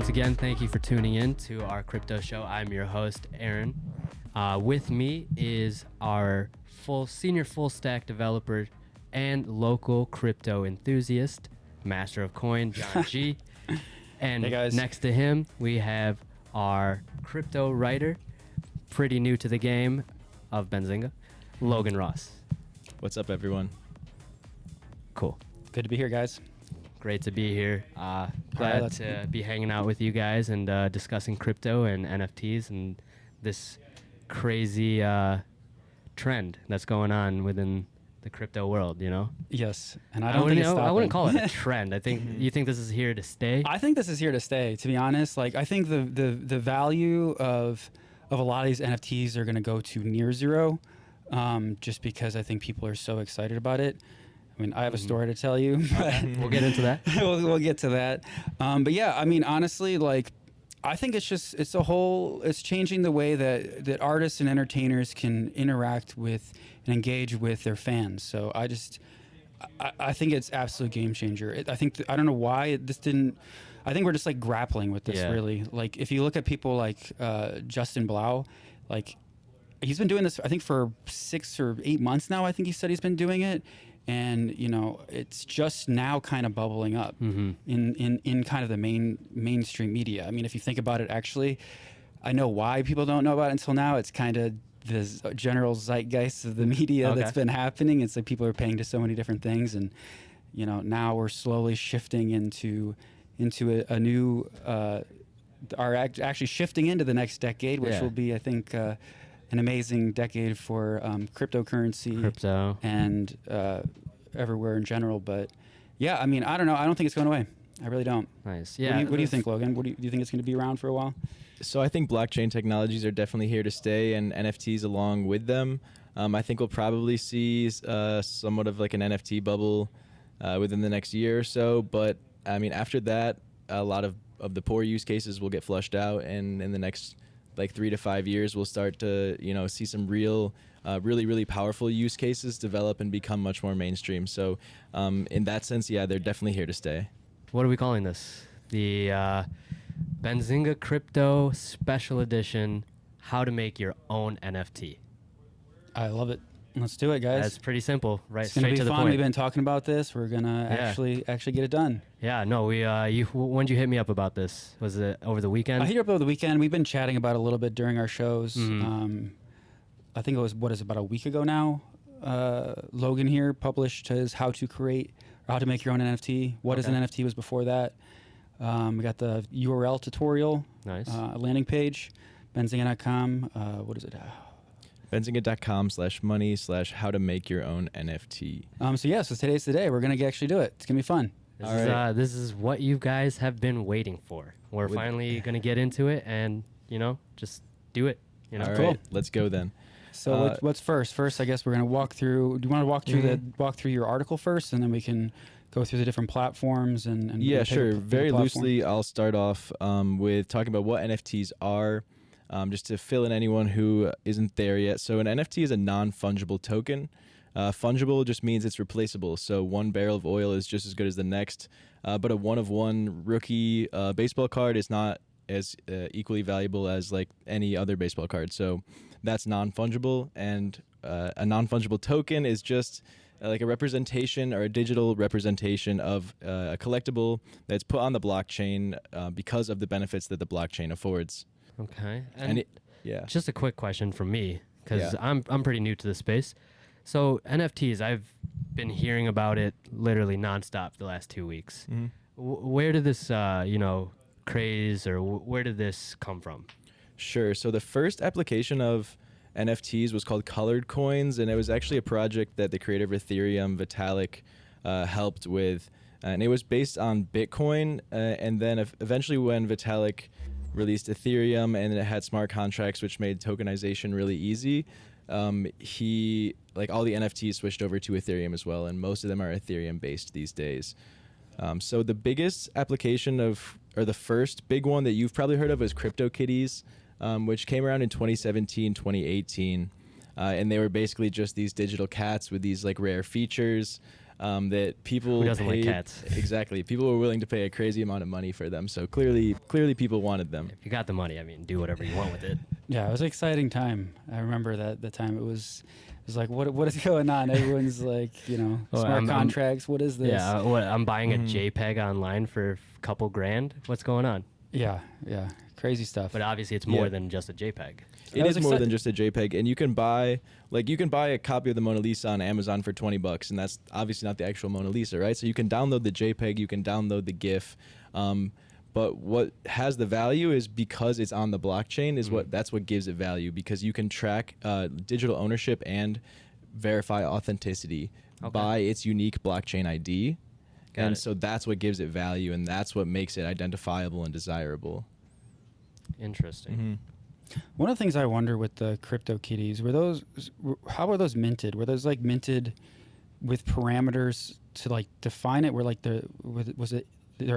Once again, thank you for tuning in to our crypto show. I'm your host, Aaron. With me is our senior full stack developer and local crypto enthusiast, master of coin, John G. And hey guys. Next to him, we have our crypto writer, pretty new to the game of Benzinga, Logan Ross. What's up, everyone? Cool. Good to be here, guys. Great to be here. Glad to be hanging out with you guys and discussing crypto and NFTs and this crazy trend that's going on within the crypto world, you know? Yes, and I don't think it's stopping. I wouldn't call it a trend. I think you think this is here to stay. I think this is here to stay. To be honest, like I think the value of a lot of these NFTs are going to go to near zero, just because I think people are so excited about it. I mean, I have a story to tell you. But we'll get into that. we'll get to that. But yeah, I mean, honestly, like I think it's changing the way that artists and entertainers can interact with and engage with their fans. So I think it's absolute game changer. I don't know why this didn't. I think we're just like grappling with this really. Like if you look at people like Justin Blau, like he's been doing this I think for 6 or 8 months now. I think he said he's been doing it. And you know, it's just now kind of bubbling up in kind of the mainstream media. I mean, if you think about it, actually, I know why people don't know about it until now. It's kind of the general zeitgeist of the media that's been happening. It's like people are paying to so many different things, and you know, now we're slowly shifting into a new, are actually shifting into the next decade, which will be, I think, an amazing decade for crypto and everywhere in general. But yeah, I mean, I don't know. I don't think it's going away. I really don't. Nice. Yeah. What do you think, Logan? Do you think it's going to be around for a while? So I think blockchain technologies are definitely here to stay, and NFTs along with them. I think we'll probably see somewhat of like an NFT bubble within the next year or so. But I mean, after that, a lot of the poor use cases will get flushed out, and in the next like 3 to 5 years, we'll start to, you know, see some real, really powerful use cases develop and become much more mainstream. So in that sense, yeah, they're definitely here to stay. What are we calling this? The Benzinga Crypto Special Edition, How to Make Your Own NFT. I love it. Let's do it, guys. That's pretty simple, right? It's straight to the point. We've been talking about this. We're gonna actually get it done. Yeah, no, when did you hit me up about this? Was it over the weekend? I hit you up over the weekend. We've been chatting about it a little bit during our shows. I think it was about a week ago now. Logan here published his how to make your own NFT. What is an NFT was before that. We got the URL tutorial. Nice. Landing page, Benzinga.com. What is it? Benzinga.com/money/how to make your own NFT. So today's the day. We're going to actually do it. It's going to be fun. This is what you guys have been waiting for. We're finally going to get into it and, you know, just do it. You know? All cool. Right, let's go then. So what's first? First, I guess we're going to walk through. Do you want to walk through your article first, and then we can go through the different platforms and yeah, sure. Very loosely, I'll start off with talking about what NFTs are. Just to fill in anyone who isn't there yet. So an NFT is a non-fungible token. Fungible just means it's replaceable. So one barrel of oil is just as good as the next, but a one-of-one rookie baseball card is not as equally valuable as like any other baseball card. So that's non-fungible, and a non-fungible token is just like a representation or a digital representation of a collectible that's put on the blockchain because of the benefits that the blockchain affords. Okay. And just a quick question from me, because I'm pretty new to the space. So NFTs, I've been hearing about it literally nonstop the last 2 weeks. Where did this, craze, or where did this come from? Sure. So the first application of NFTs was called Colored Coins, and it was actually a project that the creator of Ethereum, Vitalik, helped with. And it was based on Bitcoin. And then eventually when Vitalik released Ethereum and it had smart contracts which made tokenization really easy, he, like, all the NFTs switched over to Ethereum as well, and most of them are Ethereum based these days. So the biggest application or the first big one that you've probably heard of was CryptoKitties, which came around in 2017, 2018. And they were basically just these digital cats with these like rare features. that people Who doesn't like paid, cats? Exactly. People were willing to pay a crazy amount of money for them. So clearly people wanted them. If you got the money, I mean, do whatever you want with it. Yeah, it was an exciting time. I remember that the time it was like, what is going on? Everyone's like, you know, smart contracts. What is this? Yeah, I'm buying a JPEG online for a couple grand. What's going on? Yeah, crazy stuff. But obviously, it's more than just a JPEG. It is more than just a JPEG, and you can buy a copy of the Mona Lisa on Amazon for $20, and that's obviously not the actual Mona Lisa, right? So you can download the JPEG, you can download the GIF, but what has the value is because it's on the blockchain that's what gives it value, because you can track digital ownership and verify authenticity by its unique blockchain ID, so that's what gives it value, and that's what makes it identifiable and desirable. Interesting. Mm-hmm. One of the things I wonder with the crypto kitties, how were those minted? Were those like minted with parameters to like define it? Were like they're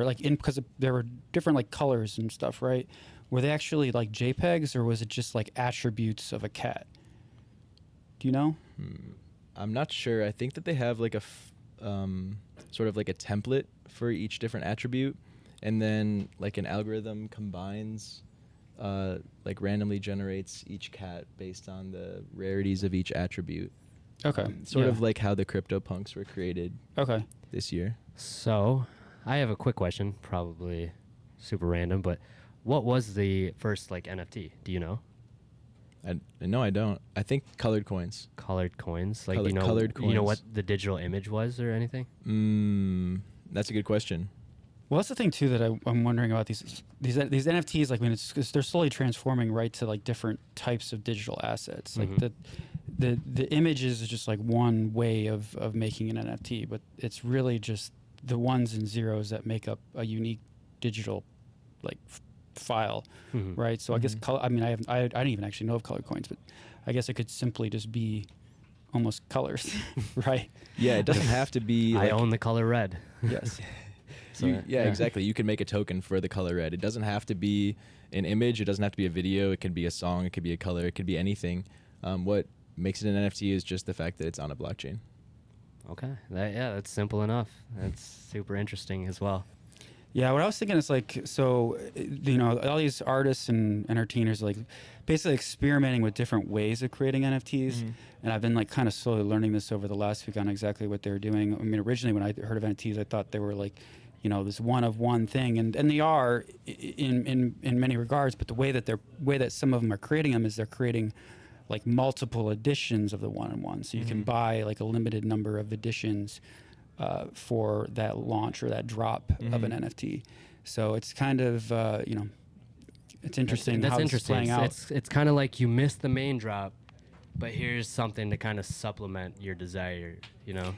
like because there were different like colors and stuff, right? Were they actually like JPEGs, or was it just like attributes of a cat? Do you know? I'm not sure. I think that they have like a sort of like a template for each different attribute, and then like an algorithm combines like randomly generates each cat based on the rarities of each attribute. Okay. Sort of like how the CryptoPunks were created this year. So I have a quick question, probably super random, but what was the first like NFT? Do you know? No, I don't. I think colored coins. Colored coins? Like, colored coins. You know what the digital image was or anything? That's a good question. Well, that's the thing too that I'm wondering about these NFTs. Like, I mean, they're slowly transforming right to like different types of digital assets. Like the image is just like one way of making an NFT, but it's really just the ones and zeros that make up a unique digital like file, right? So I guess I didn't even actually know of colored coins, but I guess it could simply just be almost colors, right? Yeah, it doesn't have to be. I own the color red. Yes. So, exactly. You can make a token for the color red. It doesn't have to be an image. It doesn't have to be a video. It could be a song. It could be a color. It could be anything. What makes it an NFT is just the fact that it's on a blockchain. Okay. That's simple enough. That's super interesting as well. Yeah, what I was thinking is like, so, you know, all these artists and entertainers are like basically experimenting with different ways of creating NFTs. And I've been like kind of slowly learning this over the last week on exactly what they're doing. I mean, originally when I heard of NFTs, I thought they were like, you know, this one of one thing, and they are in many regards. But the way that some of them are creating them is they're creating like multiple editions of the one of one. So you can buy like a limited number of editions for that launch or that drop of an NFT. So it's kind of you know, it's interesting. That's how interesting. It's playing out. It's kind of like you missed the main drop, but here's something to kind of supplement your desire. You know.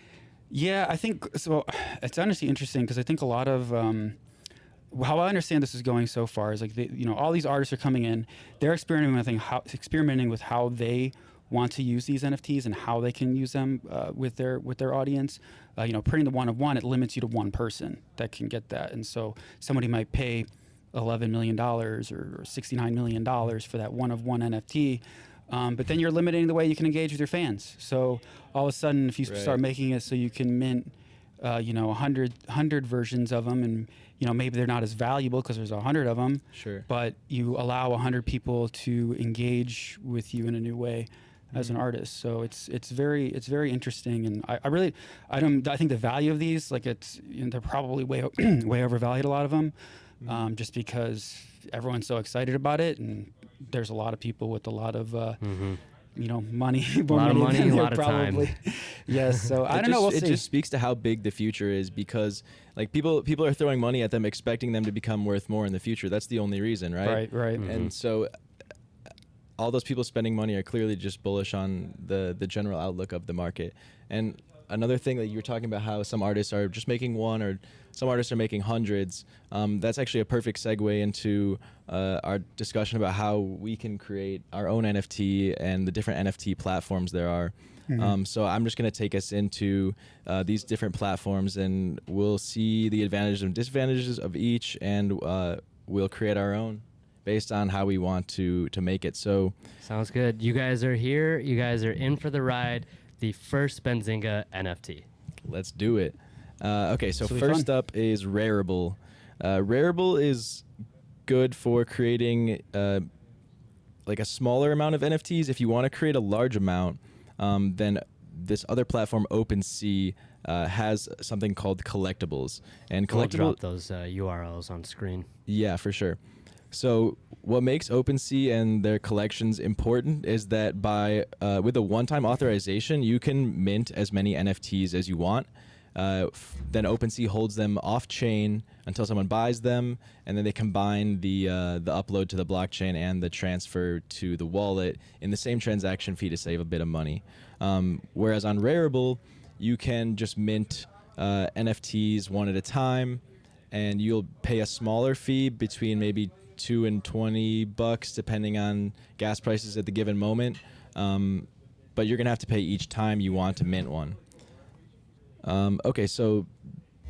Yeah, I think so. It's honestly interesting because I think a lot of how I understand this is going so far is like all these artists are coming in, they're experimenting with how they want to use these NFTs and how they can use them with their audience. You know, printing the one of one, it limits you to one person that can get that, and so somebody might pay $11 million or $69 million for that one of one NFT. But then you're limiting the way you can engage with your fans. So all of a sudden, if you start making it so you can mint, 100 versions of them, and maybe they're not as valuable because there's 100 of them. Sure. But you allow 100 people to engage with you in a new way as an artist. So it's very interesting, and I think the value of these, like they're probably way overvalued, a lot of them, just because everyone's so excited about it, and there's a lot of people with a lot of money, a lot of money, a lot of time. Yes, so I don't know. It just speaks to how big the future is, because like people are throwing money at them, expecting them to become worth more in the future. That's the only reason, right? Right. And so all those people spending money are clearly just bullish on the general outlook of the market. And another thing that you were talking about, how some artists are just making one, or some artists are making hundreds. That's actually a perfect segue into our discussion about how we can create our own NFT and the different NFT platforms there are. So I'm just going to take us into these different platforms, and we'll see the advantages and disadvantages of each, and we'll create our own based on how we want to make it. So sounds good. You guys are here. You guys are in for the ride. The first Benzinga NFT. let's do it. Okay, so This will be first fun. up is Rarible. Rarible is good for creating like a smaller amount of NFTs. If you want to create a large amount, then this other platform, OpenSea, has something called collectibles. And We'll collectible, drop those URLs on screen. yeah, for sure. So what makes OpenSea and their collections important is that by with a one-time authorization, you can mint as many NFTs as you want. Then OpenSea holds them off-chain until someone buys them, and then they combine the upload to the blockchain and the transfer to the wallet in the same transaction fee to save a bit of money. Whereas on Rarible, you can just mint NFTs one at a time, and you'll pay a smaller fee between maybe $2 and $20 depending on gas prices at the given moment. But you're gonna have to pay each time you want to mint one. Okay, so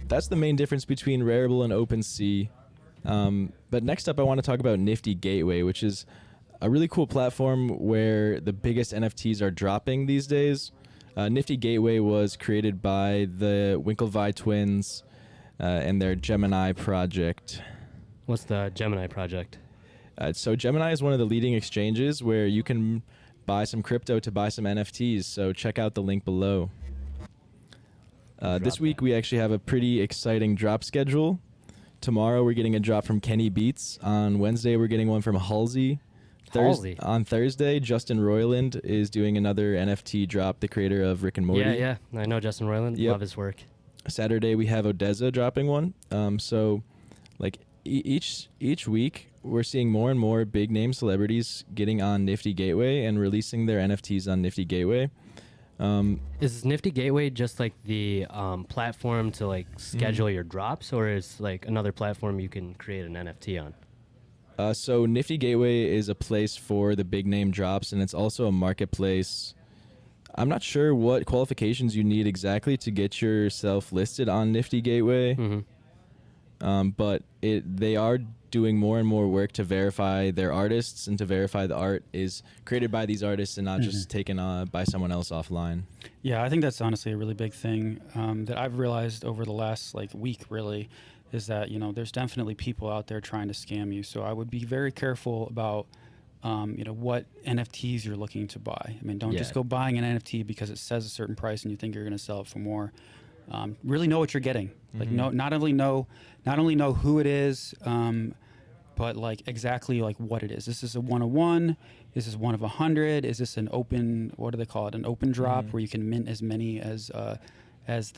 that's the main difference between Rarible and OpenSea. But next up, I want to talk about Nifty Gateway, which is a really cool platform where the biggest NFTs are dropping these days. Nifty Gateway was created by the Winklevi twins and their Gemini project. What's the Gemini project? So Gemini is one of the leading exchanges where you can buy some crypto to buy some NFTs. So check out the link below. This week we actually have a pretty exciting drop schedule. Tomorrow we're getting a drop from Kenny Beats. On Wednesday we're getting one from Halsey. Halsey. On Thursday, Justin Roiland is doing another NFT drop, the creator of Rick and Morty. Yeah. I know Justin Roiland. Yep. Love his work. Saturday we have Odessa dropping one. So like each week we're seeing more and more big name celebrities getting on Nifty Gateway and releasing their NFTs on Nifty Gateway. Is Nifty Gateway just like the platform to like schedule your drops, or is like another platform you can create an NFT on? So Nifty Gateway is a place for the big name drops, and it's also a marketplace. I'm not sure what qualifications you need exactly to get yourself listed on Nifty Gateway, but they are doing more and more work to verify their artists and to verify the art is created by these artists and not just taken by someone else offline. Yeah, I think that's honestly a really big thing that I've realized over the last week, really, is that there's definitely people out there trying to scam you. So I would be very careful about what NFTs you're looking to buy. I mean, don't just go buying an NFT because it says a certain price and you think you're going to sell it for more. Really know what you're getting. Like, not only know who it is, but exactly what it is. This is a 101. This is one of 100. Is this an open? What do they call it? An open drop where you can mint as many as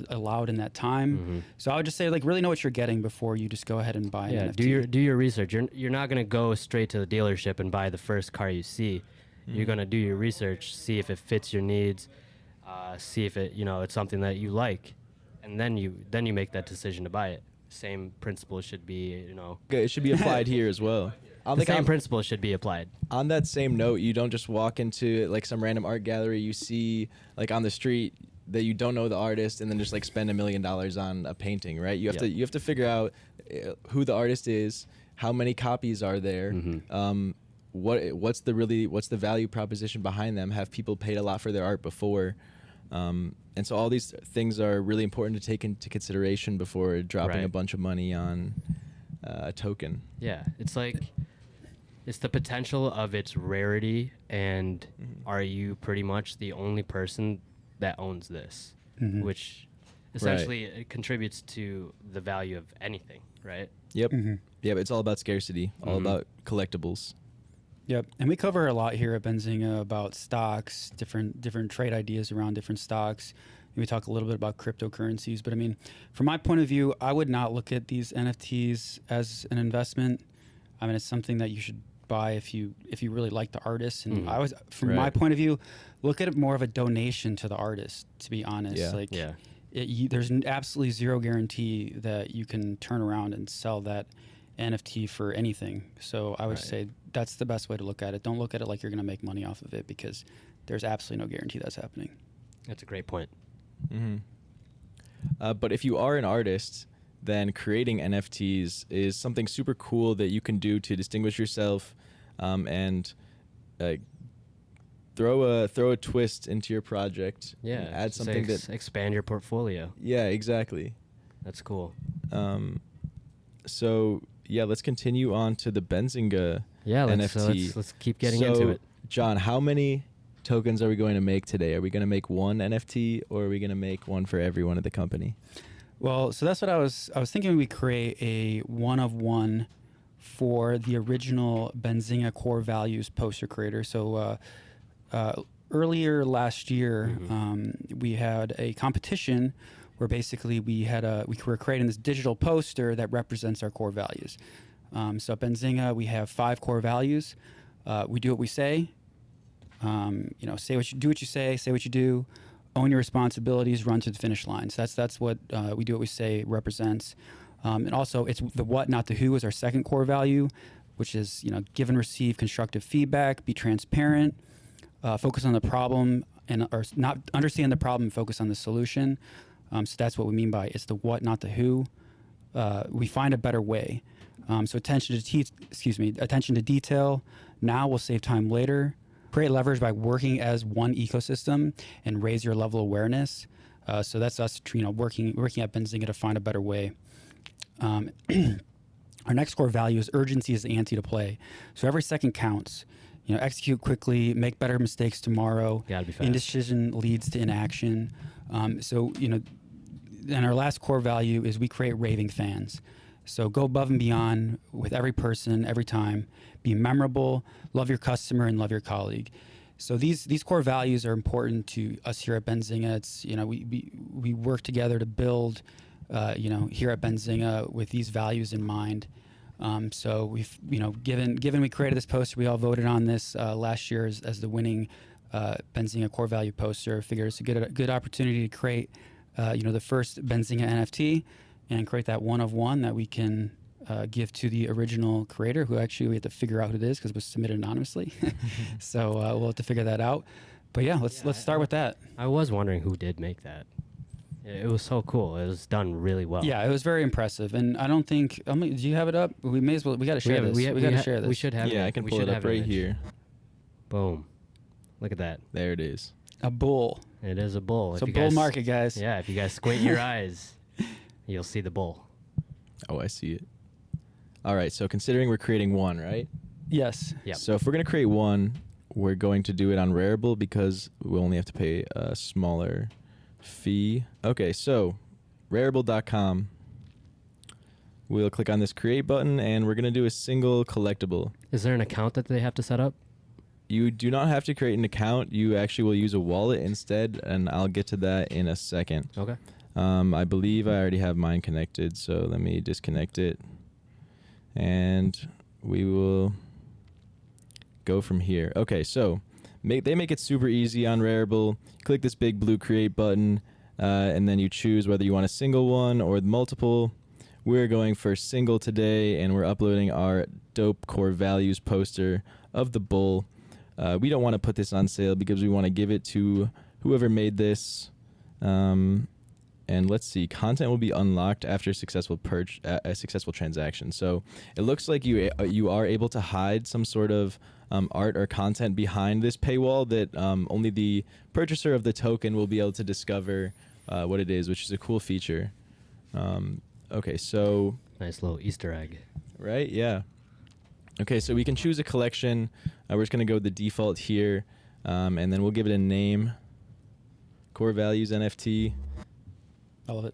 allowed in that time. So I would just say really know what you're getting before you just go ahead and buy an NFT. Do your research. You're not gonna go straight to the dealership and buy the first car you see. You're gonna do your research, see if it fits your needs, see if it it's something that you like, and then you make that decision to buy it. Same principle should be Okay, it should be applied here as well. The same principle should be applied. On that same note, you don't just walk into some random art gallery you see on the street that you don't know the artist and then just spend $1 million on a painting, right? You have to figure out who the artist is, how many copies are there, what's the value proposition behind them. Have people paid a lot for their art before? And so all these things are really important to take into consideration before dropping a bunch of money on a token. Yeah, it's the potential of its rarity, and are you pretty much the only person that owns this, which essentially it contributes to the value of anything, right? Yep. Yep. It's all about scarcity, all about collectibles. Yep, and we cover a lot here at Benzinga about stocks, different trade ideas around different stocks. We talk a little bit about cryptocurrencies, but I mean, from my point of view, I would not look at these NFTs as an investment. I mean, it's something that you should buy if you really like the artist. And I was, from my point of view, look at it more of a donation to the artist. To be honest, there's absolutely zero guarantee that you can turn around and sell that NFT for anything. So I would say that's the best way to look at it. Don't look at it like you're going to make money off of it, because there's absolutely no guarantee that's happening. That's a great point. But if you are an artist, then creating NFTs is something super cool that you can do to distinguish yourself and throw a twist into your project. Yeah, add something that expand your portfolio. Yeah, exactly. That's cool. So yeah, let's continue on to the Benzinga NFT. Let's keep getting into it. John, how many tokens are we going to make today? Are we going to make one NFT, or are we going to make one for everyone at the company? Well, so that's what I was thinking. We create a one of one for the original Benzinga core values poster creator. So earlier last year, we had a competition where basically we were creating this digital poster that represents our core values. So at Benzinga, we have 5 core values. We do what we say. Do what you say what you do, own your responsibilities, run to the finish line. So that's what we do what we say represents. And also, it's the what, not the who, is our second core value, which is give and receive constructive feedback, be transparent, focus on the problem, or not understand the problem, focus on the solution. So that's what we mean by it's the what, not the who. We find a better way. So attention to detail. Now will save time later. Create leverage by working as one ecosystem and raise your level of awareness. So that's us, working at Benzinga to find a better way. Our next core value is urgency is the ante to play. So every second counts. Execute quickly, make better mistakes tomorrow. Gotta be fast. Indecision leads to inaction. And our last core value is we create raving fans. So go above and beyond with every person, every time. Be memorable, love your customer, and love your colleague. So these core values are important to us here at Benzinga. It's we work together to build, here at Benzinga with these values in mind. So we've given we created this poster, we all voted on this last year as the winning Benzinga core value poster. Figured it's a good opportunity to create the first Benzinga NFT and create that one of one that we can give to the original creator, who actually we have to figure out who it is because it was submitted anonymously. So we'll have to figure that out. But yeah, let's start with that. I was wondering who did make that. It was so cool. It was done really well. Yeah, it was very impressive. And I don't think, do you have it up? We may as well, we got to share this. We got to share this. We should have it. Yeah, I can pull it up right here. Boom. Look at that. There it is. A bull. It is a bull. It's a bull market, guys. Yeah, if you guys squint your eyes, you'll see the bull. Oh, I see it. All right, so considering we're creating one, right? Yes. Yep. So if we're going to create one, we're going to do it on Rarible because we only have to pay a smaller fee. Okay, so Rarible.com. We'll click on this create button, and we're going to do a single collectible. Is there an account that they have to set up? You do not have to create an account. You actually will use a wallet instead, and I'll get to that in a second. Okay. I believe I already have mine connected, so let me disconnect it. And we will go from here. Okay, so they make it super easy on Rarible. Click this big blue create button, and then you choose whether you want a single one or multiple. We're going for single today, and we're uploading our dope core values poster of the bull. We don't want to put this on sale because we want to give it to whoever made this. And let's see, content will be unlocked after a successful transaction. So it looks like you are able to hide some sort of art or content behind this paywall that only the purchaser of the token will be able to discover what it is, which is a cool feature. Okay, so nice little Easter egg. Right? Yeah. Okay, so we can choose a collection. We're just going to go with the default here, and then we'll give it a name. Core Values NFT. I love it.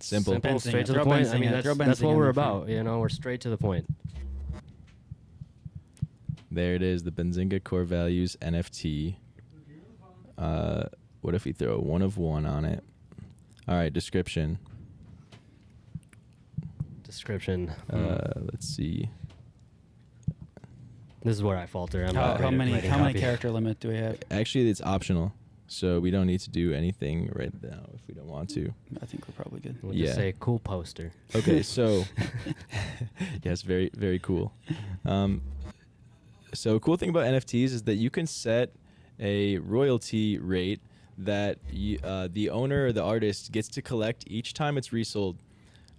Simple, straight to the point. I mean, that's what we're about. We're straight to the point. There it is, the Benzinga Core Values NFT. What if we throw a one of one on it? All right, description. Let's see. This is where I falter. How many character limit do we have? Actually, it's optional. So we don't need to do anything right now if we don't want to. I think we're probably good. We'll just say cool poster. Okay, so yes, very, very cool. So cool thing about NFTs is that you can set a royalty rate that the owner or the artist gets to collect each time it's resold.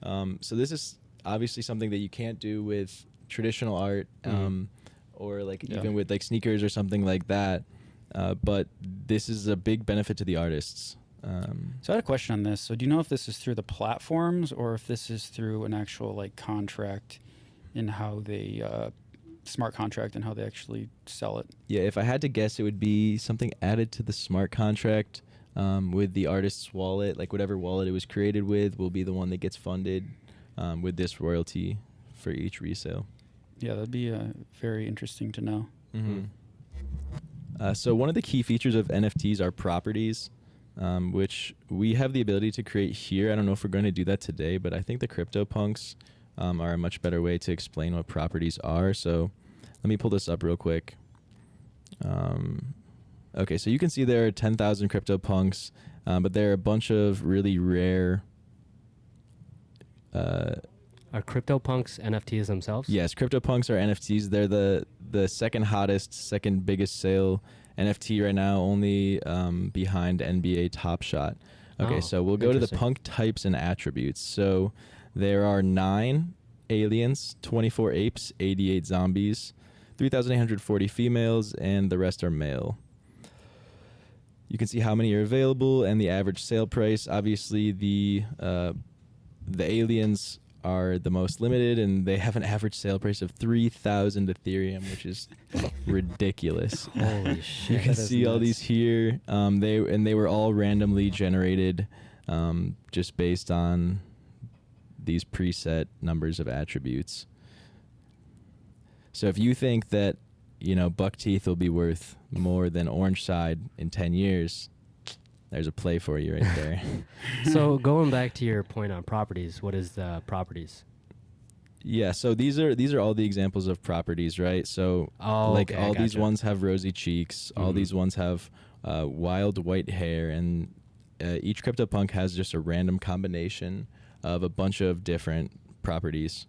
So this is obviously something that you can't do with traditional art, or even with like sneakers or something like that. but this is a big benefit to the artists. So I had a question on this. So do you know if this is through the platforms or if this is through an actual like contract in how they smart contract and how they actually sell it? Yeah, if I had to guess, it would be something added to the smart contract with the artist's wallet. Like whatever wallet it was created with will be the one that gets funded with this royalty for each resale. Yeah, that'd be very interesting to know. So one of the key features of NFTs are properties, which we have the ability to create here. I don't know if we're going to do that today, but I think the CryptoPunks are a much better way to explain what properties are. So let me pull this up real quick. Okay, so you can see there are 10,000 CryptoPunks, but there are a bunch of really rare... Are CryptoPunks NFTs themselves? Yes, CryptoPunks are NFTs. They're the second hottest, second biggest sale NFT right now, only behind NBA Top Shot. Okay, so we'll go to the punk types and attributes. So there are 9 aliens, 24 apes, 88 zombies, 3,840 females, and the rest are male. You can see how many are available and the average sale price. Obviously, the aliens are the most limited, and they have an average sale price of 3,000 Ethereum, which is ridiculous. Holy shit! You can see all these here. They were all randomly generated, just based on these preset numbers of attributes. So if you think that, buck teeth will be worth more than orange side in 10 years, there's a play for you right there. So going back to your point on properties, what is the properties? Yeah, so these are all the examples of properties, right? So all these ones have rosy cheeks, all these ones have wild white hair, and each CryptoPunk has just a random combination of a bunch of different properties.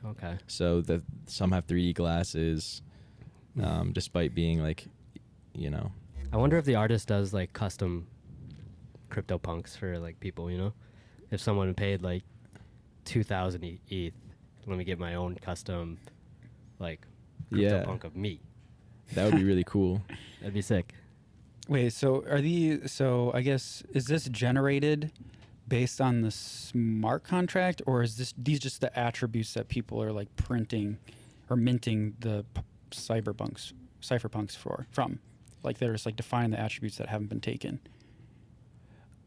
Okay. So some have 3D glasses, despite being I wonder if the artist does like custom CryptoPunks for like people, if someone paid like 2,000 ETH, let me get my own custom like CryptoPunk of me. That would be really cool. That'd be sick. Wait, so I guess, is this generated based on the smart contract, or is these just the attributes that people are like printing or minting the cypherpunks from? Like they're just like defining the attributes that haven't been taken.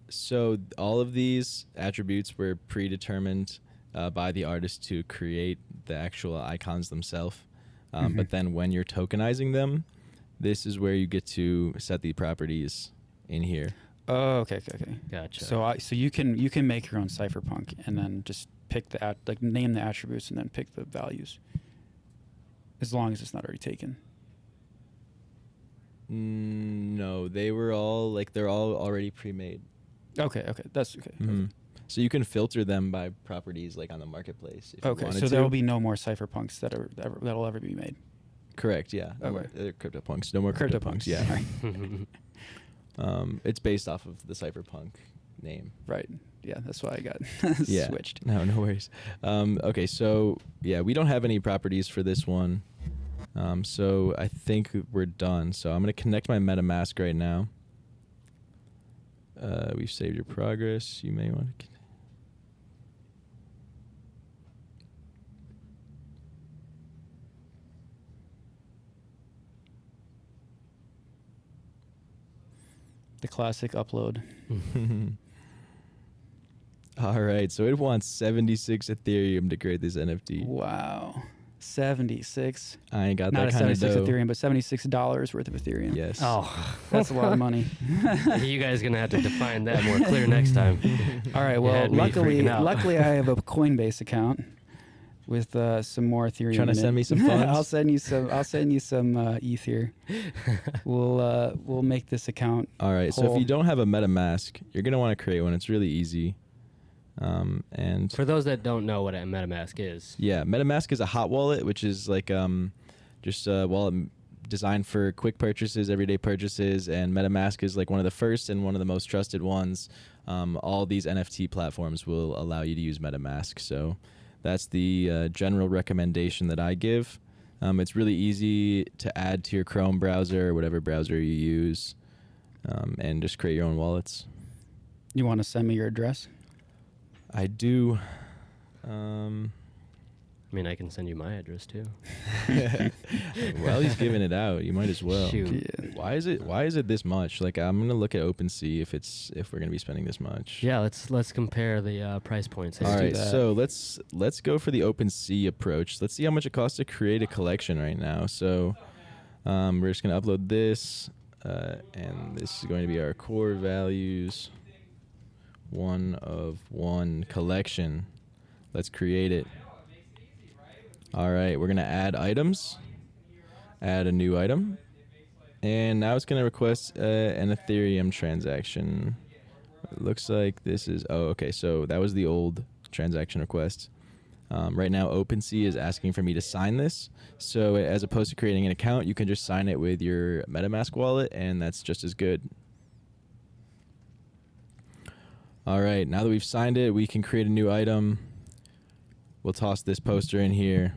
So all of these attributes were predetermined by the artist to create the actual icons themselves. But then when you're tokenizing them, this is where you get to set the properties in here. Oh, okay. Gotcha. So you can make your own cypherpunk and then just pick name the attributes and then pick the values, as long as it's not already taken. No, they're all already pre-made. Okay, that's okay. Mm-hmm. So you can filter them by properties like on the marketplace. If okay, you wanted so to. there will be no more cypherpunks that'll ever be made. Correct. Yeah. Okay. They're CryptoPunks. No more CryptoPunks. Yeah. It's based off of the cypherpunk name. Right. Yeah, that's why I got switched. No worries. Okay, so yeah, we don't have any properties for this one. So I think we're done. So I'm going to connect my MetaMask right now. We've saved your progress. You may want to... The classic upload. All right, so it wants 76 Ethereum to create this NFT. Wow. 76. I ain't got Not that kind of 76 dough. Ethereum, but $76 worth of Ethereum. Yes. Oh, That's a lot of money. you guys gonna have to define that more clear next time. All right. Well, luckily I have a Coinbase account with some more Ethereum. Trying to send me some funds? I'll send you some ETH here. We'll make this account. All right. whole. So if you don't have a MetaMask, you're gonna want to create one. It's really easy. And for those that don't know what a MetaMask is, yeah, MetaMask is a hot wallet, which is like just a wallet designed for quick purchases, everyday purchases, and MetaMask is like one of the first and one of the most trusted ones. All these NFT platforms will allow you to use MetaMask, so that's the general recommendation that I give. It's really easy to add to your Chrome browser or whatever browser you use, and just create your own wallets. You want to send me your address? I do. I mean, I can send you my address too. Well, he's giving it out. You might as well. Shoot. Yeah. Why is it this much? Like, I'm gonna look at OpenSea if we're gonna be spending this much. Yeah, let's compare the price points. All right, so let's go for the OpenSea approach. Let's see how much it costs to create a collection right now. So we're just gonna upload this, and this is going to be our core values. 1 of 1 collection. Let's create it. All right, we're gonna add items. Add a new item, and now it's gonna request an Ethereum transaction. It looks like this is okay. So that was the old transaction request. Right now, OpenSea is asking for me to sign this. So as opposed to creating an account, you can just sign it with your MetaMask wallet, and that's just as good. All right, now that we've signed it, we can create a new item. We'll toss this poster in here.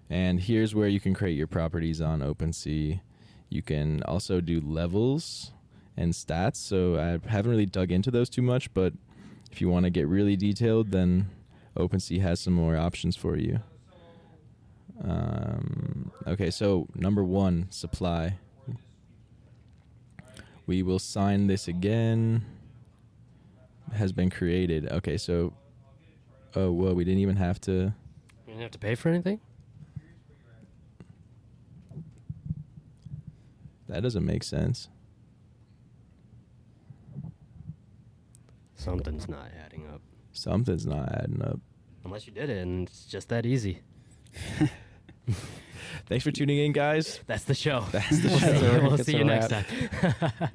And here's where you can create your properties on OpenSea. You can also do levels and stats. So I haven't really dug into those too much, but if you want to get really detailed, then OpenSea has some more options for you. Okay, so number 1, supply. We will sign this again. Has been created. Okay, so, oh, whoa, we didn't even have to. You didn't have to pay for anything? That doesn't make sense. Something's not adding up. Something's not adding up. Unless you did it, and it's just that easy. Thanks for tuning in, guys. That's the show. That's the show. We'll It's see a you next wrap. time.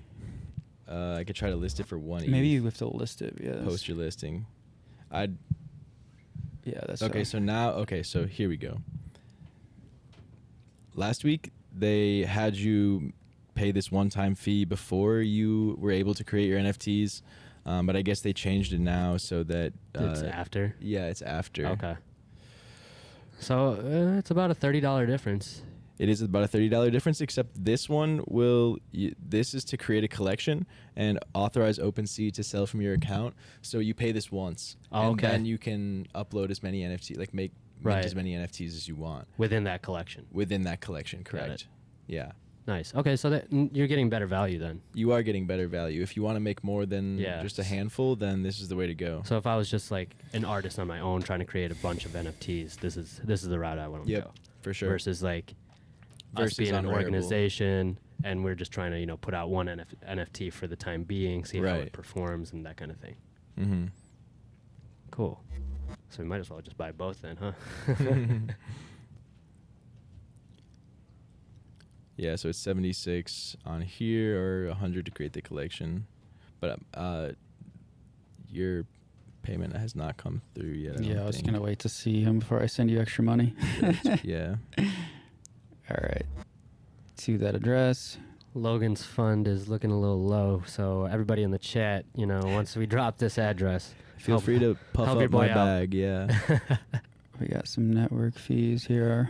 I could try to list it for 1 ETH. Maybe you have to list it. Yeah. Post your listing. Yeah, that's Okay, so here we go. Last week, they had you pay this one-time fee before you were able to create your NFTs, but I guess they changed it now so that... It's after? Yeah, it's after. Okay. So it's about a $30 difference. It is about a $30 difference, except this one this is to create a collection and authorize OpenSea to sell from your account. So you pay this once, and then you can upload as many NFTs, like make as many NFTs as you want within that collection. Within that collection, correct? Yeah. Nice. Okay, so that you're getting better value then. You are getting better value. If you want to make more than just a handful, then this is the way to go. So if I was just like an artist on my own trying to create a bunch of NFTs, this is the route I want to go. For sure. Versus like us being an organization and we're just trying to put out one NFT for the time being, see how it performs and that kind of thing. Mm-hmm. Cool. So we might as well just buy both then, huh? Yeah, so it's 76 on here or 100 to create the collection. But your payment has not come through yet. I was going to wait to see him before I send you extra money. Yeah. All right. To that address. Logan's fund is looking a little low, so everybody in the chat, once we drop this address, feel free to puff up my bag. Yeah. We got some network fees here.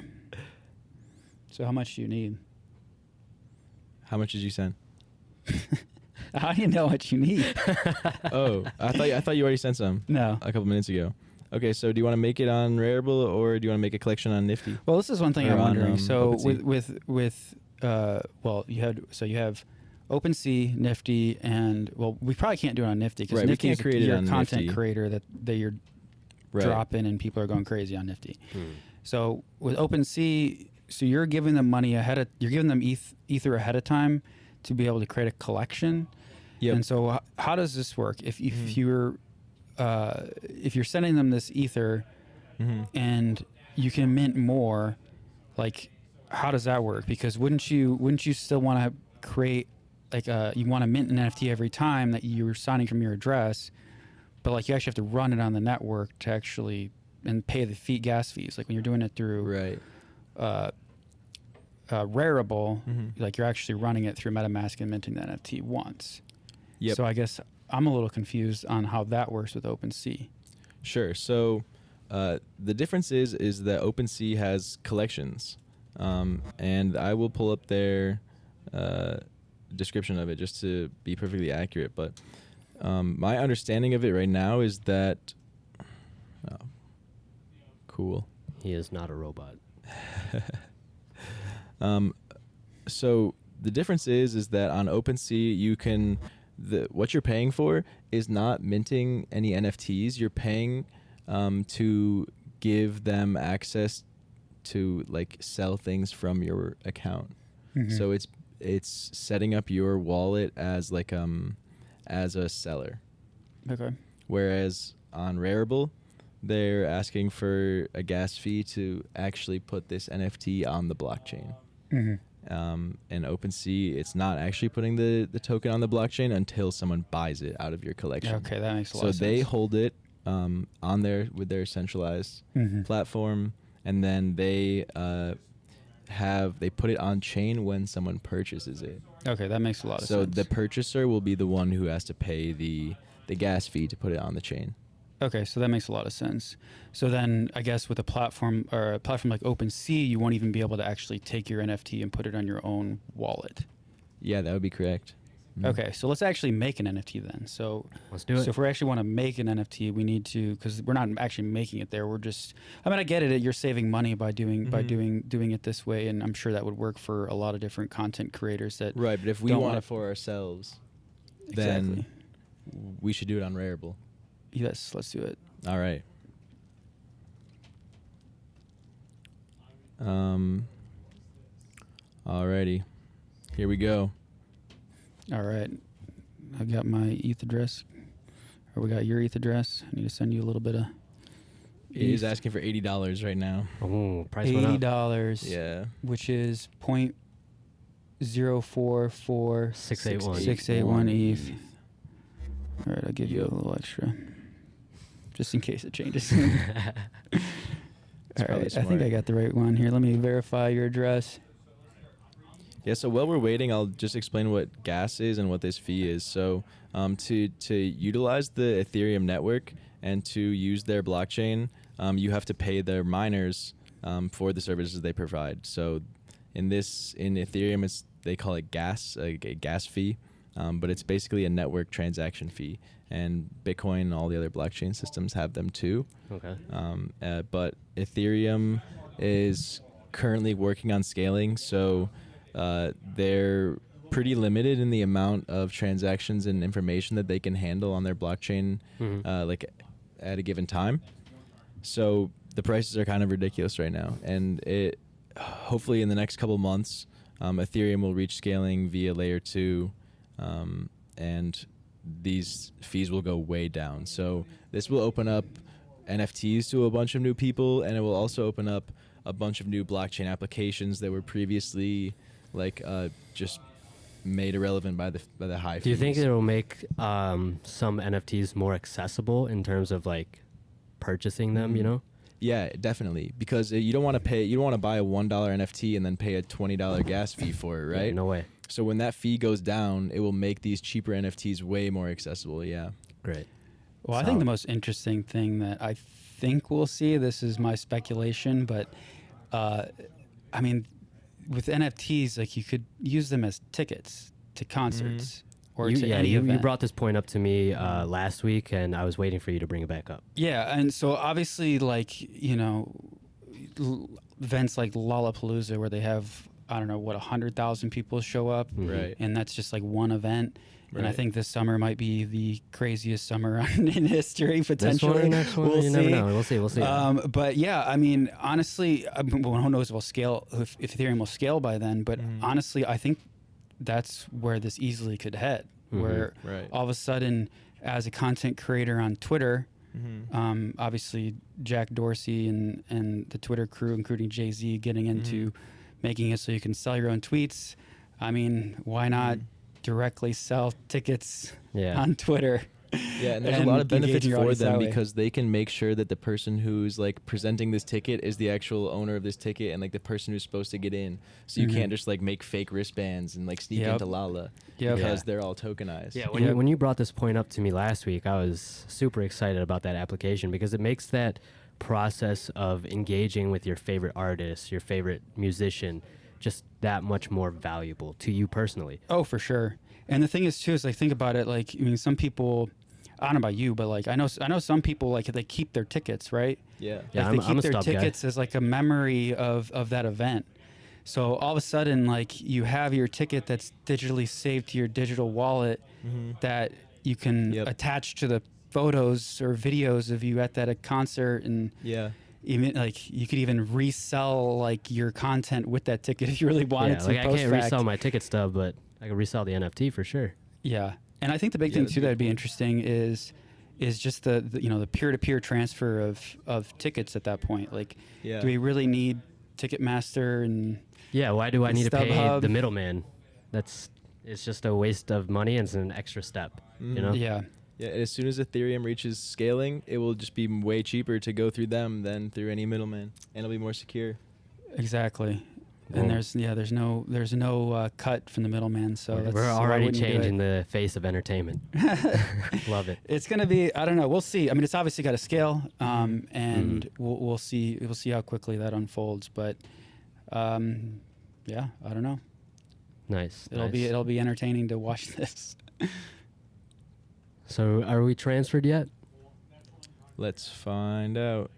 So how much do you need? How much did you send? How do you know what you need? Oh, I thought you already sent some. No. A couple minutes ago. Okay, so do you want to make it on Rarible or do you want to make a collection on Nifty? Well, this is one thing I'm wondering. So OpenSea. you have OpenSea, Nifty, and we probably can't do it on Nifty because Nifty is you're a content Nifty. creator that you're dropping and people are going crazy on Nifty. So with OpenSea, so you're giving them money you're giving them Ether ahead of time to be able to create a collection. Yep. And so how does this work? If you're sending them this Ether and you can mint more, like how does that work? Because wouldn't you still want to create you want to mint an NFT every time that you're signing from your address, but like you actually have to run it on the network to actually and pay the gas fees. Like when you're doing it through Rarible, like you're actually running it through MetaMask and minting the NFT once. Yep. So I guess I'm a little confused on how that works with OpenSea. Sure. So the difference is that OpenSea has collections, and I will pull up their description of it just to be perfectly accurate. But my understanding of it right now is that. Oh, cool. He is not a robot. So the difference is that on OpenSea you can what you're paying for is not minting any NFTs. You're paying to give them access to like sell things from your account. Mm-hmm. So it's setting up your wallet as like as a seller. Okay. Whereas on Rarible, they're asking for a gas fee to actually put this NFT on the blockchain. Mm-hmm. And OpenSea, it's not actually putting the token on the blockchain until someone buys it out of your collection. Okay, that makes a lot So of sense. they hold it on there with their centralized platform, and then they put it on chain when someone purchases it. Okay, that makes a lot of sense. So the purchaser will be the one who has to pay the gas fee to put it on the chain. Okay, so that makes a lot of sense. So then I guess with a platform like OpenSea, you won't even be able to actually take your NFT and put it on your own wallet. Yeah, that would be correct. Okay, so let's actually make an NFT then. So Let's do it. So if we actually want to make an NFT, we need to, because we're not actually making it there. We're just, I mean, I get it. You're saving money by doing it this way, and I'm sure that would work for a lot of different content creators. That Right, but if we don't want wanna- it for ourselves, exactly. then we should do it on Rarible. Yes, let's do it. All right. Alrighty. Here we go. All right, I got my ETH address, or we got your ETH address. I need to send you a little bit of. He's asking for $80 right now. Oh, price went up. $80. Yeah. Which is 0.044 681. 681 ETH. All right, I'll give you a little extra, just in case it changes. All probably right, I think smart. I got the right one here. Let me verify your address. Yeah, so while we're waiting, I'll just explain what gas is and what this fee is. So to utilize the Ethereum network and to use their blockchain, you have to pay their miners for the services they provide. So in Ethereum, they call it gas, a gas fee, but it's basically a network transaction fee. And Bitcoin and all the other blockchain systems have them too. Okay. But Ethereum is currently working on scaling, so they're pretty limited in the amount of transactions and information that they can handle on their blockchain, like at a given time. So the prices are kind of ridiculous right now, and it hopefully in the next couple months, Ethereum will reach scaling via layer 2, and these fees will go way down. So this will open up NFTs to a bunch of new people, and it will also open up a bunch of new blockchain applications that were previously just made irrelevant by the high fees. Do you think it will make some NFTs more accessible in terms of like purchasing them? You know? Yeah, definitely. Because you don't want to buy a $1 NFT and then pay a $20 gas fee for it, right? Yeah, no way. So when that fee goes down, it will make these cheaper NFTs way more accessible. Yeah. Great. Well, I think the most interesting thing that I think we'll see, this is my speculation, but I mean, with NFTs, like you could use them as tickets to concerts or to any event. You brought this point up to me last week, and I was waiting for you to bring it back up. Yeah, and so obviously, like, you know, events like Lollapalooza where they have, I don't know, 100,000 people show up, Right. and that's just like one event. Right. And I think this summer might be the craziest summer in history, potentially. This one or next one, you never know. We'll see. But yeah, I mean, honestly, who knows if we'll scale, if Ethereum will scale by then. But honestly, I think that's where this easily could head, where Right. all of a sudden, as a content creator on Twitter, obviously Jack Dorsey and the Twitter crew, including Jay-Z, getting into making it so you can sell your own tweets. I mean, why not directly sell tickets on Twitter? Yeah, and there's a lot of benefits engaging your for audience them that way. because they can make sure that the person who's like presenting this ticket is the actual owner of this ticket and like the person who's supposed to get in. So you can't just like make fake wristbands and like sneak into Lala because they're all tokenized. Yeah, when you brought this point up to me last week, I was super excited about that application because it makes that process of engaging with your favorite artist, your favorite musician, just that much more valuable to you personally. Oh, for sure. And the thing is too is like think about it. Like I mean, some people, I don't know about you, but like I know some people like they keep their tickets, right? Yeah. Yeah, Like they I'm keep a their stub guy. tickets as like a memory of that event. So all of a sudden, like you have your ticket that's digitally saved to your digital wallet that you can attach to the photos or videos of you at that concert, and even like you could even resell like your content with that ticket if you really wanted to. Like I can't resell my ticket stub, but I can resell the NFT for sure. Yeah, and I think the big thing too that'd be interesting is just the you know the peer-to-peer transfer of tickets at that point. Like, do we really need Ticketmaster and why do I need to pay StubHub? the middleman? It's just a waste of money and it's an extra step. You know? Yeah. Yeah, as soon as Ethereum reaches scaling, it will just be way cheaper to go through them than through any middleman, and it'll be more secure. Exactly. Well, And there's no cut from the middleman, so that's we're why already wouldn't you do changing it? the face of entertainment. Love it. It's gonna be, I don't know, we'll see. I mean, it's obviously got to scale, and we'll see how quickly that unfolds. But yeah, I don't know. Nice. It'll be entertaining to watch this. So are we transferred yet? Let's find out.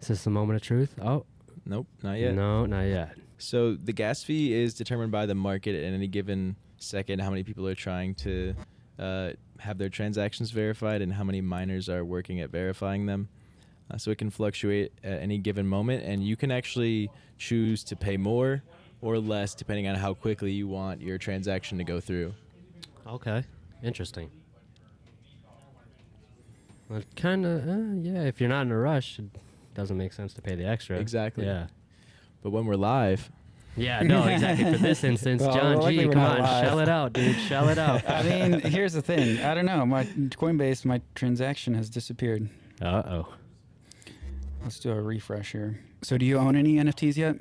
Is this the moment of truth? Oh, Nope, not yet. no, not yet. So the gas fee is determined by the market at any given second, how many people are trying to have their transactions verified and how many miners are working at verifying them. So it can fluctuate at any given moment, and you can actually choose to pay more or less depending on how quickly you want your transaction to go through. Okay, interesting. Well, kind of, if you're not in a rush, it doesn't make sense to pay the extra. Exactly. Yeah. But when we're live, Yeah, no, exactly. For this instance, Well, John luckily G, we're come not on, live. shell it out, dude. Shell it out. I mean, here's the thing. I don't know. My Coinbase, my transaction has disappeared. Uh-oh. Let's do a refresh here. So, do you own any NFTs yet?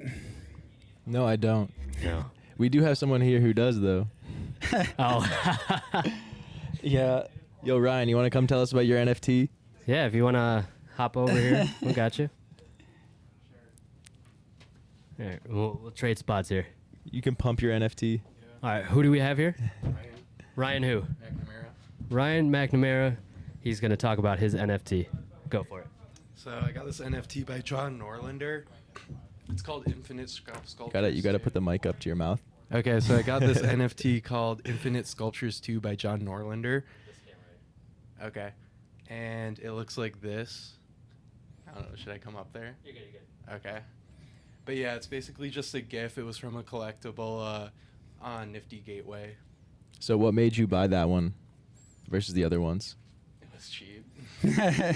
no, I don't. No. We do have someone here who does, though. Oh. Yeah. Yo, Ryan, you want to come tell us about your NFT? Yeah, if you want to hop over here, we got you. All right, we'll trade spots here. You can pump your NFT. All right, who do we have here? Ryan who? McNamara. Ryan McNamara. He's going to talk about his NFT. Go for it. So I got this NFT by John Norlander. It's called Infinite Sculptures. You got to put the mic up to your mouth. Okay, so I got this NFT called Infinite Sculptures 2 by John Norlander. Okay. And it looks like this. I don't know, should I come up there? You're good. Okay. But yeah, it's basically just a GIF. It was from a collectible on Nifty Gateway. So what made you buy that one versus the other ones? It was cheap.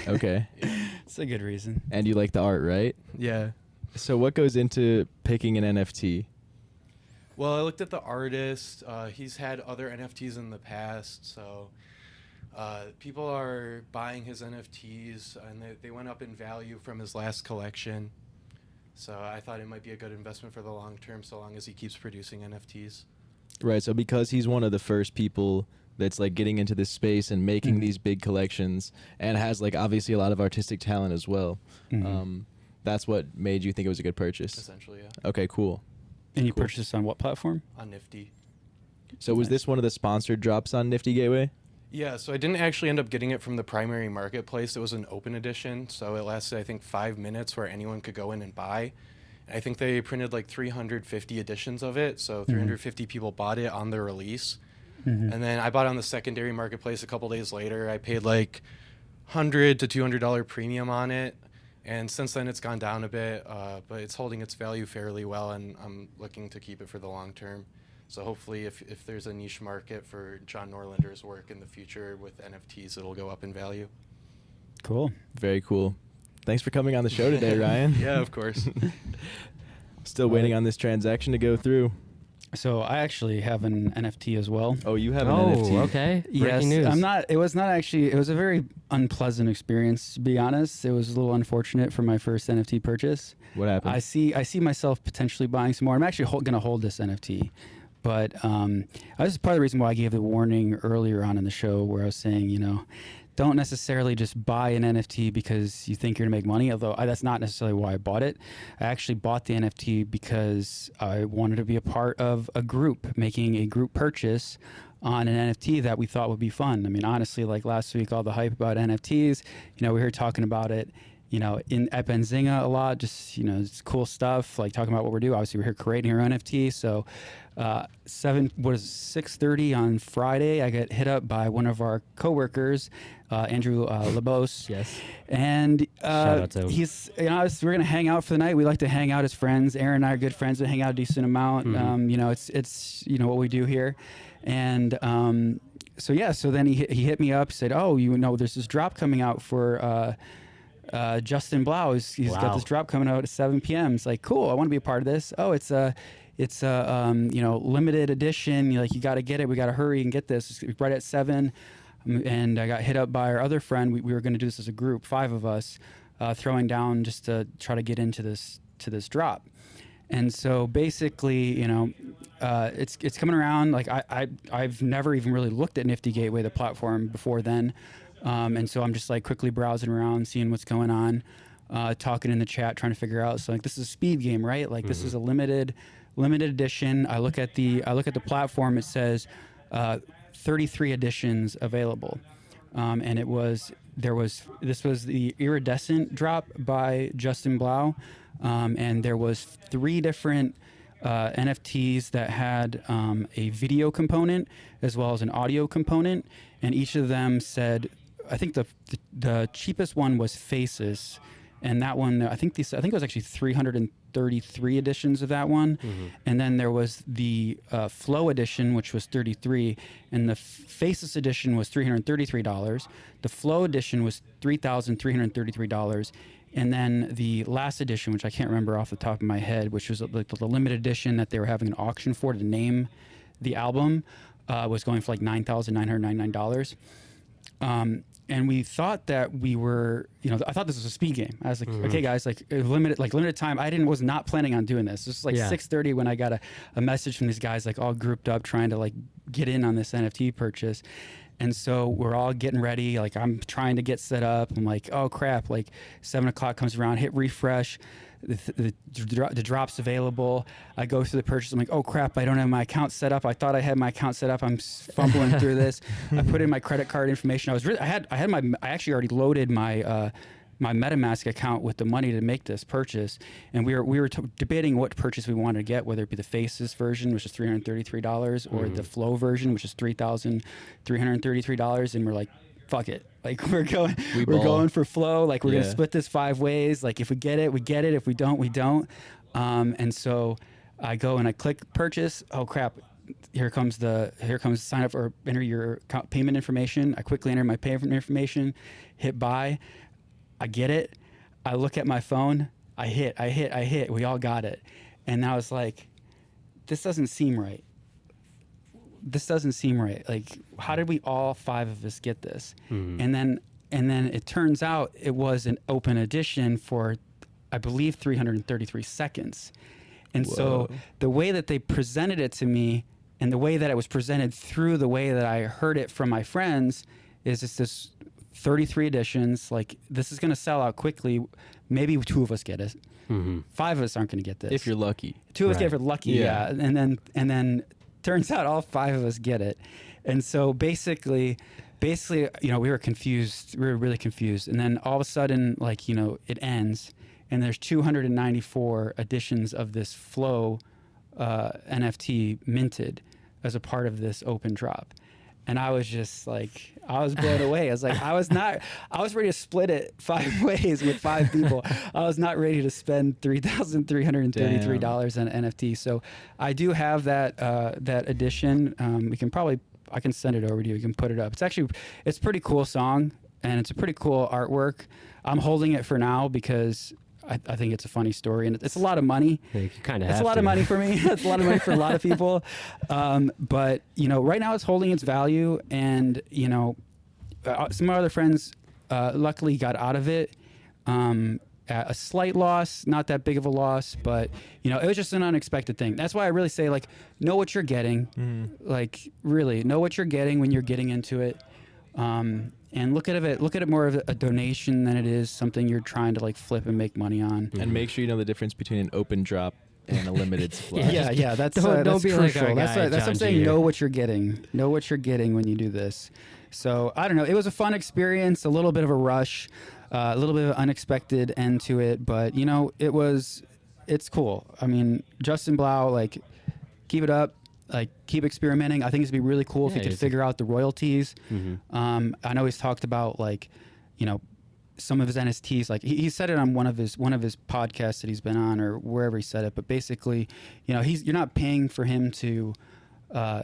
Okay. It's a good reason. And you like the art, right? Yeah. So what goes into picking an NFT? Well, I looked at the artist. He's had other NFTs in the past, so people are buying his NFTs, and they went up in value from his last collection. So I thought it might be a good investment for the long term, so long as he keeps producing NFTs. Right. So because he's one of the first people that's like getting into this space and making these big collections and has like obviously a lot of artistic talent as well. That's what made you think it was a good purchase. Essentially, yeah. Okay, cool. And you Cool. purchased on what platform? On Nifty. So was this one of the sponsored drops on Nifty Gateway? Yeah, so I didn't actually end up getting it from the primary marketplace. It was an open edition, so it lasted, I think, 5 minutes where anyone could go in and buy. I think they printed like 350 editions of it, so 350 people bought it on the release. And then I bought it on the secondary marketplace a couple days later. I paid like $100 to $200 premium on it, and since then it's gone down a bit, but it's holding its value fairly well, and I'm looking to keep it for the long term. So hopefully if there's a niche market for John Norlander's work in the future with NFTs, it'll go up in value. Cool. Very cool. Thanks for coming on the show today, Ryan. Yeah, of course. Still waiting on this transaction to go through. So I actually have an NFT as well. Oh, you have an Oh, NFT. okay. Yes, Breaking news. I'm not. It was not actually. It was a very unpleasant experience, to be honest. It was a little unfortunate for my first NFT purchase. What happened? I see myself potentially buying some more. I'm actually going to hold this NFT, but this is part of the reason why I gave the warning earlier on in the show, where I was saying, don't necessarily just buy an NFT because you think you're gonna make money, although that's not necessarily why I bought it. I actually bought the NFT because I wanted to be a part of a group making a group purchase on an NFT that we thought would be fun. I mean, honestly, like last week, all the hype about NFTs, we were talking about it, at Benzinga a lot, just, it's cool stuff, like talking about what we're doing. Obviously, we're here creating our NFT. So 6:30 on Friday, I get hit up by one of our coworkers, Andrew Labos. Yes. And Shout out to him. he's, we're going to hang out for the night. We like to hang out as friends. Aaron and I are good friends. We hang out a decent amount. It's what we do here. And so then he hit me up, said, oh, there's this drop coming out for Justin Blau. He's got this drop coming out at 7 p.m. It's like, cool, I want to be a part of this. Oh, it's a limited edition. You got to get it. We got to hurry and get this. It's right at 7. And I got hit up by our other friend. We were going to do this as a group, 5 of us, throwing down just to try to get into this drop. And so basically, it's coming around. Like I've never even really looked at Nifty Gateway, the platform, before then. And so I'm just like quickly browsing around, seeing what's going on, talking in the chat, trying to figure out. So like, this is a speed game, right? Like this is a limited edition. I look at the platform. It says 33 editions available, and this was the iridescent drop by Justin Blau, and there was 3 different NFTs that had a video component as well as an audio component, and each of them said, I think the cheapest one was Faces, and that one I think it was actually 333 editions of that one, and then there was the Flow edition, which was 33, and the Faces edition was $333. The Flow edition was $3,333. And then the last edition, which I can't remember off the top of my head, which was like the limited edition that they were having an auction for to name the album, was going for like $9,999. And we thought that we were, I thought this was a speed game. I was like, okay, guys, like limited time. I was not planning on doing this. This was like 6:30 when I got a message from these guys, like all grouped up, trying to like get in on this NFT purchase. And so we're all getting ready. Like I'm trying to get set up. I'm like, oh crap! Like 7 o'clock comes around, hit refresh. The drop's available. I go through the purchase. I'm like, oh crap! I don't have my account set up. I thought I had my account set up. I'm fumbling through this. I put in my credit card information. I actually already loaded my my MetaMask account with the money to make this purchase, and we were debating what purchase we wanted to get, whether it be the Faces version, which is $333, or the Flow version, which is $3,333, and we're like, fuck it, like we're going for Flow, like we're gonna split this 5 ways, like if we get it, we get it, if we don't, we don't. And so I go and I click purchase. Oh crap! Here comes sign up or enter your payment information. I quickly enter my payment information, hit buy. I get it. I look at my phone. I hit. We all got it. And I was like, this doesn't seem right. Like, how did we all 5 of us get this? And then it turns out it was an open edition for, I believe, 333 seconds. And so the way that they presented it to me, and the way that it was presented through the way that I heard it from my friends, is just this 33 editions. Like, this is going to sell out quickly. Maybe 2 of us get it. 5 of us aren't going to get this. If you're lucky. 2 of us get it if we're lucky. Yeah. And then turns out all 5 of us get it. And so basically, we were confused. We were really confused. And then all of a sudden, like, it ends, and there's 294 editions of this Flow NFT minted as a part of this open drop. And I was just like, I was blown away. I was like, I was ready to split it 5 ways with 5 people. I was not ready to spend $3,333 on NFT. So I do have that edition. I can send it over to you. You can put it up. It's a pretty cool song, and it's a pretty cool artwork. I'm holding it for now because I think it's a funny story, and it's a lot of money. You kind of It's a lot of money for me. It's a lot of money for a lot of people. But right now it's holding its value, and some of our other friends luckily got out of it at a slight loss, not that big of a loss, but it was just an unexpected thing. That's why I really say, like, know what you're getting. Like, really know what you're getting when you're getting into it. And look at it more of a donation than it is something you're trying to like flip and make money on. And make sure you know the difference between an open drop and a limited supply. Yeah, that's don't be crucial. like our guy, That's what I'm John saying. G. Know what you're getting. Know what you're getting when you do this. So I don't know. It was a fun experience. A little bit of a rush, a little bit of an unexpected end to it, but it's cool. I mean, Justin Blau, like, keep it up. Like, keep experimenting. I think it'd be really cool if he could figure out the royalties. I know he's talked about, like, some of his NFTs. Like, he said it on one of his podcasts that he's been on, or wherever he said it. But basically, you're not paying for him to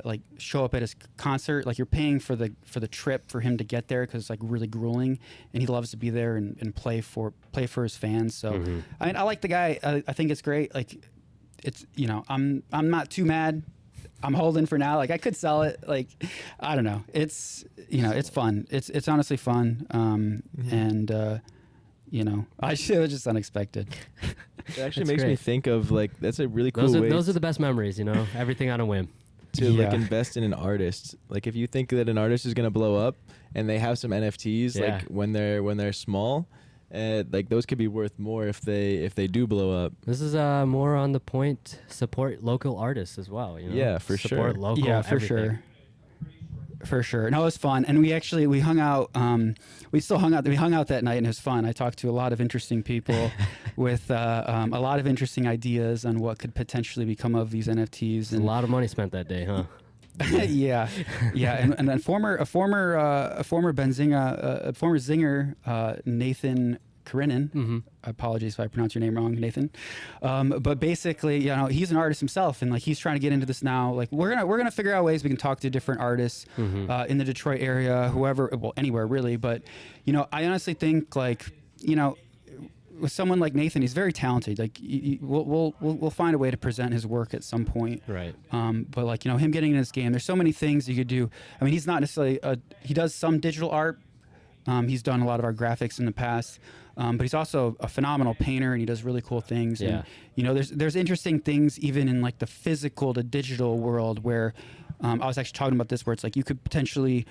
like show up at his concert. Like, you're paying for the trip for him to get there, because it's like really grueling, and he loves to be there and play for his fans. So I mean, I like the guy. I think it's great. Like, it's I'm not too mad. I'm holding for now. Like, I could sell it. Like, I don't know. It's it's fun. It's honestly fun. And it was just unexpected. It actually makes me think of, like, that's a really cool way. Those are the best memories. Everything on a whim. To like invest in an artist. Like, if you think that an artist is gonna blow up and they have some NFTs, like when they're small, like, those could be worth more if they do blow up. This is more on the point. Support local artists as well. Yeah, for sure. Support local. Yeah, for everything. sure. For sure. No, it was fun. And we hung out. We still hung out. We hung out that night, and it was fun. I talked to a lot of interesting people with a lot of interesting ideas on what could potentially become of these NFTs. And a lot of money spent that day, huh? yeah. And then a former Zinger, Nathan Karinin. Apologies if I pronounce your name wrong, Nathan. But basically, he's an artist himself, and like, he's trying to get into this now. Like, we're gonna figure out ways we can talk to different artists in the Detroit area, anywhere really. But I honestly think, like, with someone like Nathan, he's very talented. Like, we'll find a way to present his work at some point. Right. But like, him getting in this game, there's so many things you could do. I mean, he's not necessarily he does some digital art. He's done a lot of our graphics in the past. But he's also a phenomenal painter, and he does really cool things. Yeah. And, there's interesting things even in like the physical to digital world where I was actually talking about this, where it's like you could potentially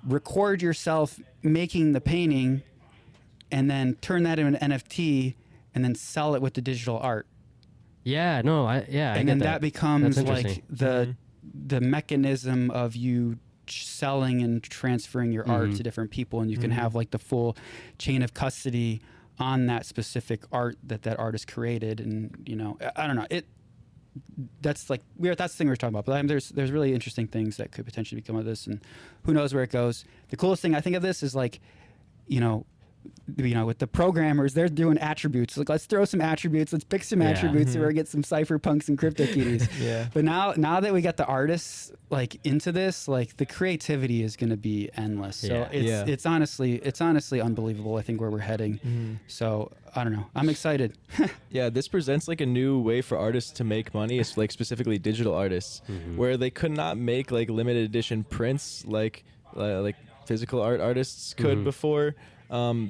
record yourself making the painting and then turn that into an NFT and then sell it with the digital art. Yeah, no, I and then that becomes like the mechanism of you selling and transferring your art to different people, and you can have like the full chain of custody on that specific art that artist created. And I don't know, that's the thing we were talking about. But there's really interesting things that could potentially become of this, and who knows where it goes. The coolest thing I think of this is, like, with the programmers, they're doing attributes. Like, let's throw some attributes. Let's pick some attributes so we get some cypherpunks and CryptoKitties. But now that we got the artists like into this, like, the creativity is going to be endless. So it's honestly unbelievable. I think where we're heading. So I don't know. I'm excited. Yeah, this presents like a new way for artists to make money. It's like specifically digital artists, where they could not make like limited edition prints like physical art artists could before.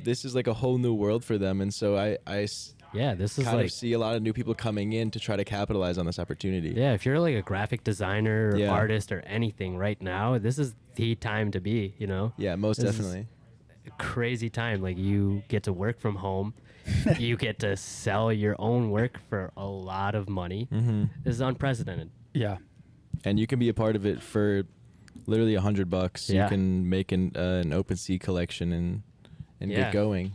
This is like a whole new world for them, and so this is kind of see a lot of new people coming in to try to capitalize on this opportunity. Yeah, if you're like a graphic designer or artist or anything right now, this is the time to be. Yeah, most definitely. A crazy time. Like, you get to work from home, you get to sell your own work for a lot of money. This is unprecedented. Yeah, and you can be a part of it for literally $100. You can make an OpenSea collection and get going.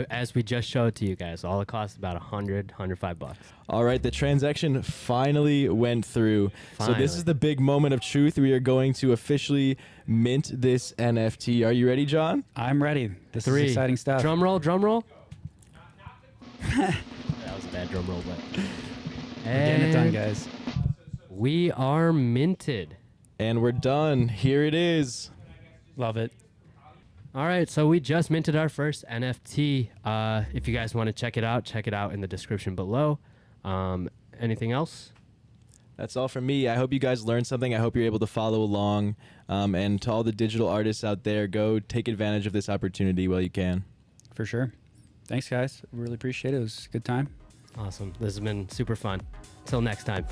As we just showed to you guys, all it costs about $105. All right, the transaction finally went through. So this is the big moment of truth. We are going to officially mint this NFT. Are you ready, John? I'm ready. This is exciting stuff. Drum roll. That was a bad drum roll, but we're getting it done, guys. We are minted. And we're done. Here it is. Love it. All right, so we just minted our first NFT. If you guys want to check it out in the description below. Anything else? That's all from me. I hope you guys learned something. I hope you're able to follow along. And to all the digital artists out there, go take advantage of this opportunity while you can. For sure. Thanks, guys. Really appreciate it. It was a good time. Awesome. This has been super fun. Till next time.